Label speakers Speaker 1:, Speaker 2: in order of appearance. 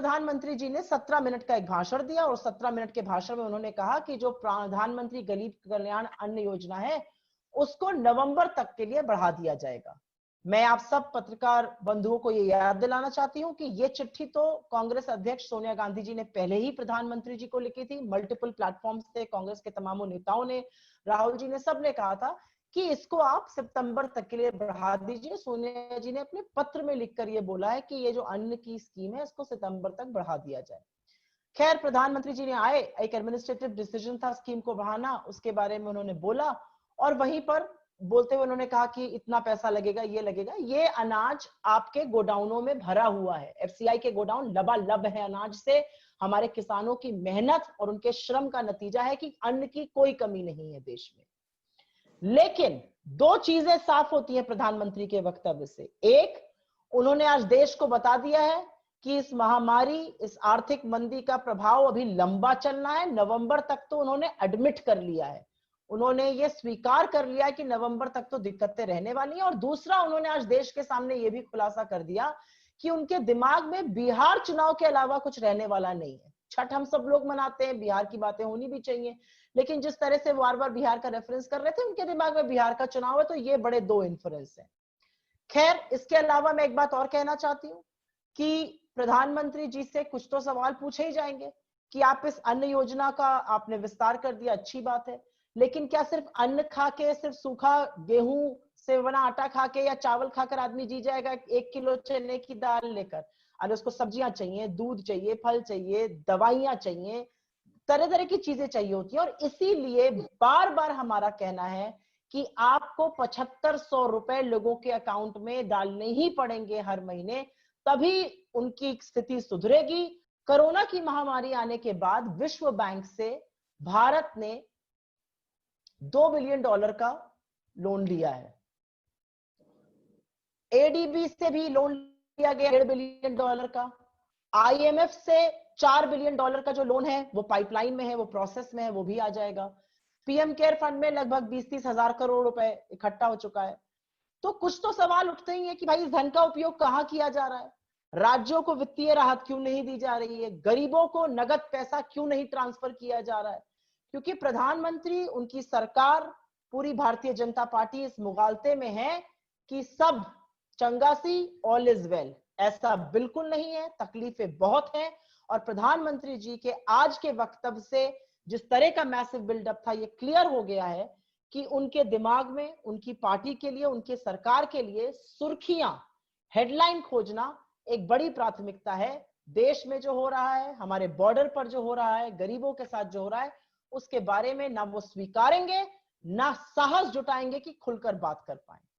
Speaker 1: प्रधानमंत्री जी ने 17 मिनट का एक भाषण दिया और 17 मिनट के भाषण में उन्होंने कहा कि जो प्रधानमंत्री गरीब कल्याण अन्न योजना है उसको नवंबर तक के लिए बढ़ा दिया जाएगा। मैं आप सब पत्रकार बंधुओं को ये याद दिलाना चाहती हूं कि ये चिट्ठी तो कांग्रेस अध्यक्ष सोनिया गांधी जी ने पहले ही प्रधानमंत्री जी को लिखी थी। मल्टीपल प्लेटफॉर्म से कांग्रेस के तमाम नेताओं ने, राहुल जी ने, सबने कहा था कि इसको आप सितंबर तक के लिए बढ़ा दीजिए। सोनिया जी ने अपने पत्र में लिखकर ये बोला है कि ये जो अन्न की स्कीम है इसको सितंबर तक बढ़ा दिया जाए। खैर, प्रधानमंत्री जी ने आए, एक एडमिनिस्ट्रेटिव डिसीजन था स्कीम को बढ़ाना, उसके बारे में उन्होंने बोला और वहीं पर बोलते हुए उन्होंने कहा कि इतना पैसा लगेगा, ये लगेगा। ये अनाज आपके गोडाउनों में भरा हुआ है, एफसीआई के गोडाउन लबालब है अनाज से। हमारे किसानों की मेहनत और उनके श्रम का नतीजा है कि अन्न की कोई कमी नहीं है देश में। लेकिन दो चीजें साफ होती हैं प्रधानमंत्री के वक्तव्य से। एक, उन्होंने आज देश को बता दिया है कि इस महामारी, इस आर्थिक मंदी का प्रभाव अभी लंबा चलना है। नवंबर तक तो उन्होंने एडमिट कर लिया है, उन्होंने ये स्वीकार कर लिया है कि नवंबर तक तो दिक्कतें रहने वाली हैं। और दूसरा, उन्होंने आज देश के सामने ये भी खुलासा कर दिया कि उनके दिमाग में बिहार चुनाव के अलावा कुछ रहने वाला नहीं है। छठ हम सब लोग मनाते हैं, बिहार की बातें होनी भी चाहिए, लेकिन जिस तरह से बार बार बिहार का रेफरेंस कर रहे थे, उनके दिमाग में बिहार का चुनाव है, तो ये बड़े दो इन्फ्लुएंस है। खैर, इसके अलावा मैं एक बात और कहना चाहती हूँ कि प्रधानमंत्री जी से कुछ तो सवाल पूछे ही जाएंगे कि आप इस अन्न योजना का आपने विस्तार कर दिया, अच्छी बात है, लेकिन क्या सिर्फ अन्न खा के, सिर्फ सूखा गेहूं से बना आटा खा के या चावल खाकर आदमी जी जाएगा? 1 किलो चने की दाल लेकर, अरे उसको सब्जियां चाहिए, दूध चाहिए, फल चाहिए, दवाइयां चाहिए, तरह तरह की चीजें चाहिए होती है। और इसीलिए बार बार हमारा कहना है कि आपको 7500 रुपए लोगों के अकाउंट में डालने ही पड़ेंगे हर महीने, तभी उनकी स्थिति सुधरेगी। कोरोना की महामारी आने के बाद विश्व बैंक से भारत ने $2 बिलियन का लोन लिया है, एडीबी से भी लोन लिया गया $1.5 बिलियन का, आईएमएफ से $4 बिलियन का जो लोन है वो पाइपलाइन में है, वो प्रोसेस में है, वो भी आ जाएगा। पीएम केयर फंड में लगभग 20-30 हजार करोड़ रुपए इकट्ठा हो चुका है। तो कुछ तो सवाल उठते ही है कि भाई इस धन का उपयोग कहां किया जा रहा है, राज्यों को वित्तीय राहत क्यों नहीं दी जा रही है, गरीबों को नगद पैसा क्यों नहीं ट्रांसफर किया जा रहा है? क्योंकि प्रधानमंत्री, उनकी सरकार, पूरी भारतीय जनता पार्टी इस मुगालते में है कि सब चंगासी, ऑल इज वेल। ऐसा बिल्कुल नहीं है, तकलीफें बहुत हैं। और प्रधानमंत्री जी के आज के वक्तव्य से जिस तरह का मैसिव बिल्डअप था, ये क्लियर हो गया है कि उनके दिमाग में, उनकी पार्टी के लिए, उनके सरकार के लिए सुर्खियां, हेडलाइन खोजना एक बड़ी प्राथमिकता है। देश में जो हो रहा है, हमारे बॉर्डर पर जो हो रहा है, गरीबों के साथ जो हो रहा है, उसके बारे में ना वो स्वीकारेंगे, ना साहस जुटाएंगे कि खुलकर बात कर पाए।